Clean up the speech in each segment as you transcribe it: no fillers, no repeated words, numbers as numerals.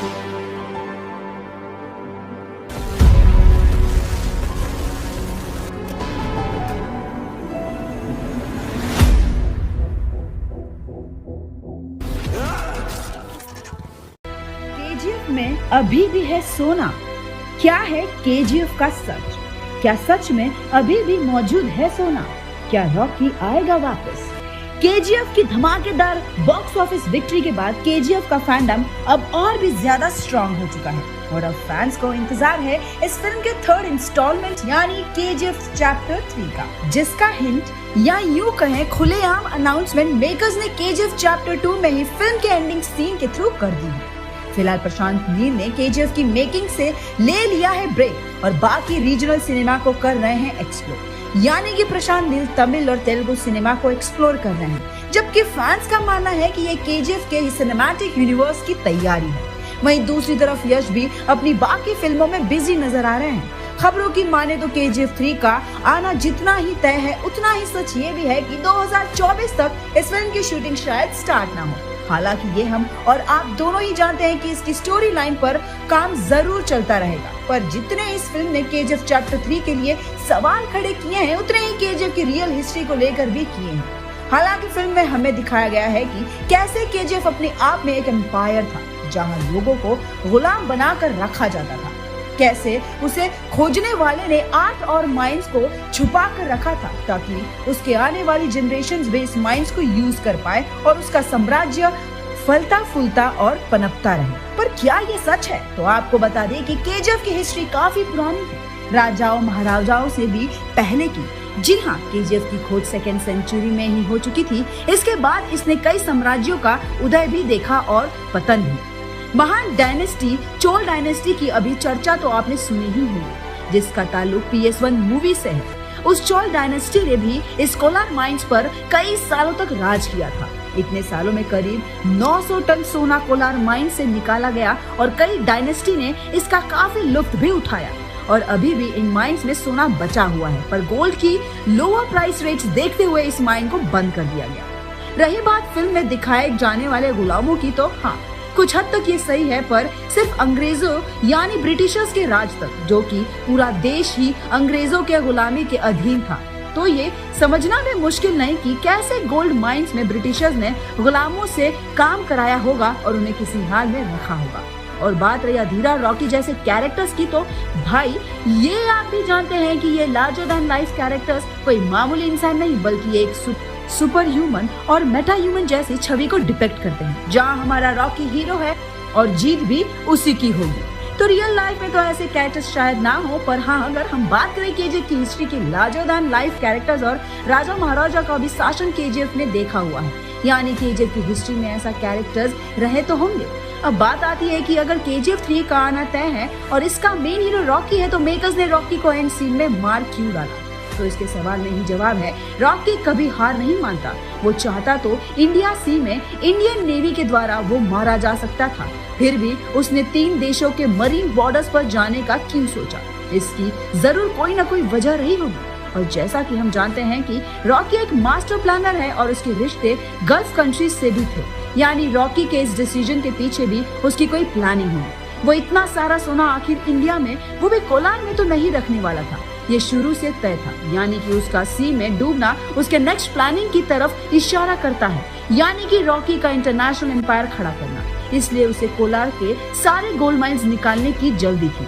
KGF में अभी भी है सोना। क्या है केजीएफ का सच? क्या सच में अभी भी मौजूद है सोना? क्या रॉकी आएगा वापस? केजीएफ की धमाकेदार बॉक्स ऑफिस विक्ट्री के बाद केजीएफ का फैंडम अब और भी ज्यादा स्ट्रॉन्ग हो चुका है और अब फैंस को इंतजार है इस फिल्म के थर्ड इंस्टॉलमेंट यानी केजीएफ चैप्टर 3 का, जिसका हिंट या यूं कहें खुलेआम अनाउंसमेंट मेकर्स ने केजीएफ चैप्टर 2 में ही फिल्म के एंडिंग सीन के थ्रू कर दी है। फिलहाल प्रशांत नील ने केजीएफ की मेकिंग से ले लिया है ब्रेक और बाकी रीजनल सिनेमा को कर रहे हैं एक्सप्लोर। यानी कि प्रशांत नील तमिल और तेलुगु सिनेमा को एक्सप्लोर कर रहे हैं, जबकि फैंस का मानना है कि ये केजीएफ के सिनेमैटिक यूनिवर्स की तैयारी है। वहीं दूसरी तरफ यश भी अपनी बाकी फिल्मों में बिजी नजर आ रहे हैं। खबरों की माने तो केजीएफ 3 का आना जितना ही तय है उतना ही सच ये भी है कि 2024 तक इस फिल्म की शूटिंग शायद स्टार्ट ना हो। हालांकि ये हम और आप दोनों ही जानते हैं कि इसकी स्टोरी लाइन पर काम जरूर चलता रहेगा, पर जितने इस फिल्म ने केजीएफ चैप्टर 3 के लिए सवाल खड़े किए हैं उतने ही केजीएफ की रियल हिस्ट्री को लेकर भी किए हैं। हालांकि फिल्म में हमें दिखाया गया है कि कैसे केजीएफ अपने आप में एक एम्पायर था, जहां लोगों को गुलाम बनाकर रखा जाता था। कैसे उसे खोजने वाले ने आर्ट और माइंस को छुपा कर रखा था ताकि उसके आने वाली जनरेशंस भी इस माइंस को यूज कर पाए और उसका साम्राज्य फलता फूलता और पनपता रहे। पर क्या ये सच है? तो आपको बता दें कि केजीएफ की हिस्ट्री काफी पुरानी है, राजाओं महाराजाओं से भी पहले की। जी हाँ, केजीएफ की खोज 2nd सेंचुरी में ही हो चुकी थी। इसके बाद इसने कई साम्राज्यों का उदय भी देखा और पतन भी। महान डायनेस्टी चोल डायनेस्टी की अभी चर्चा तो आपने सुनी ही होगी, जिसका ताल्लुक PS1 मूवी से है। उस चोल डायनेस्टी ने भी इस कोलार माइंस पर कई सालों तक राज किया था। इतने सालों में करीब 900 टन सोना कोलार माइन से निकाला गया और कई डायनेस्टी ने इसका काफी लुत्फ भी उठाया और अभी भी इन माइंस में सोना बचा हुआ है, पर गोल्ड की लोअर प्राइस रेट्स देखते हुए इस माइन को बंद कर दिया गया। रही बात फिल्म में दिखाए जाने वाले गुलामों की, तो हाँ, कुछ हद तक ये सही है, पर सिर्फ अंग्रेजों यानी ब्रिटिशर्स के राज तक, जो कि पूरा देश ही अंग्रेजों के गुलामी के अधीन था। तो ये समझना भी मुश्किल नहीं कि कैसे गोल्ड माइंस में ब्रिटिशर्स ने गुलामों से काम कराया होगा और उन्हें किसी हाल में रखा होगा। और बात रही अधीरा रॉकी जैसे कैरेक्टर्स की, तो भाई ये आप भी जानते हैं कि ये लार्जर देन लाइफ कैरेक्टर्स कोई मामूली इंसान नहीं, बल्कि एक सुपर ह्यूमन और मेटा ह्यूमन जैसी छवि को डिपेक्ट करते हैं। जहां हमारा रॉकी हीरो है और जीत भी उसी की होगी। तो रियल लाइफ में तो ऐसे कैरेक्टर्स शायद ना हो, पर हाँ, अगर हम बात करें केजीएफ की हिस्ट्री की लार्जर देन लाइफ कैरेक्टर्स और राजा महाराजा का भी शासन केजीएफ ने देखा हुआ है, यानी केजीएफ की हिस्ट्री में ऐसा कैरेक्टर्स रहे तो होंगे। अब बात आती है कि अगर केजीएफ 3 का आना तय है और इसका मेन हीरो रॉकी है, तो मेकर्स ने रॉकी को एंड सीन में मार क्यों डाला? तो इसके सवाल में ही जवाब है, रॉकी कभी हार नहीं मानता। वो चाहता तो इंडिया सी में इंडियन नेवी के द्वारा वो मारा जा सकता था, फिर भी उसने 3 देशों के मरीन बॉर्डर्स पर जाने का क्यों सोचा? इसकी जरूर कोई ना कोई वजह रही होगी। और जैसा कि हम जानते हैं कि रॉकी एक मास्टर प्लानर है और उसके रिश्ते गल्फ कंट्रीज से भी थे, यानी रॉकी के इस डिसीजन के पीछे भी उसकी कोई प्लानिंग है। वो इतना सारा सोना आखिर इंडिया में, वो भी कोलार में तो नहीं रखने वाला था। ये शुरू से तय था, यानी कि उसका सी में डूबना उसके नेक्स्ट प्लानिंग की तरफ इशारा करता है, यानी कि रॉकी का इंटरनेशनल एम्पायर खड़ा करना। इसलिए उसे कोलार के सारे गोल्ड माइंस निकालने की जल्दी थी।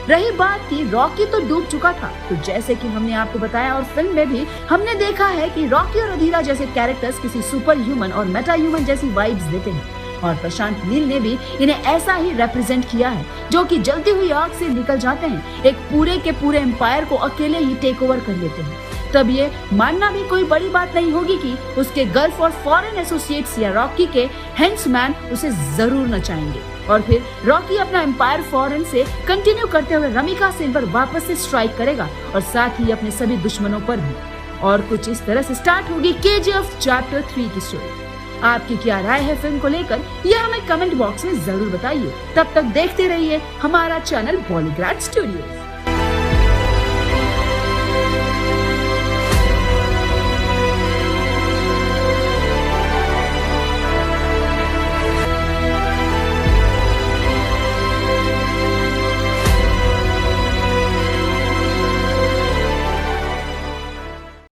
रही बात की रॉकी तो डूब चुका था, तो जैसे कि हमने आपको बताया और फिल्म में भी हमने देखा है कि रॉकी और अधीरा जैसे कैरेक्टर्स किसी सुपर ह्यूमन और मेटा ह्यूमन जैसी वाइब्स देते हैं और प्रशांत नील ने भी इन्हें ऐसा ही रिप्रेजेंट किया है, जो कि जलती हुई आग से निकल जाते हैं, एक पूरे के पूरे एम्पायर को अकेले ही टेक ओवर कर लेते हैं। तब ये मानना भी कोई बड़ी बात नहीं होगी कि उसके गल्फ और फॉरेन एसोसिएट्स या रॉकी के हेंड्समैन उसे जरूर नचाएंगे और फिर रॉकी अपना एम्पायर फॉरेन से कंटिन्यू करते हुए रमिका सेन पर वापस से स्ट्राइक करेगा और साथ ही अपने सभी दुश्मनों पर भी। और कुछ इस तरह से स्टार्ट होगी केजीएफ चैप्टर 3 की स्टोरी। आपकी क्या राय है फिल्म को लेकर, यह हमें कमेंट बॉक्स में जरूर बताइए। तब तक देखते रहिए हमारा चैनल बॉलीग्राड स्टूडियोज।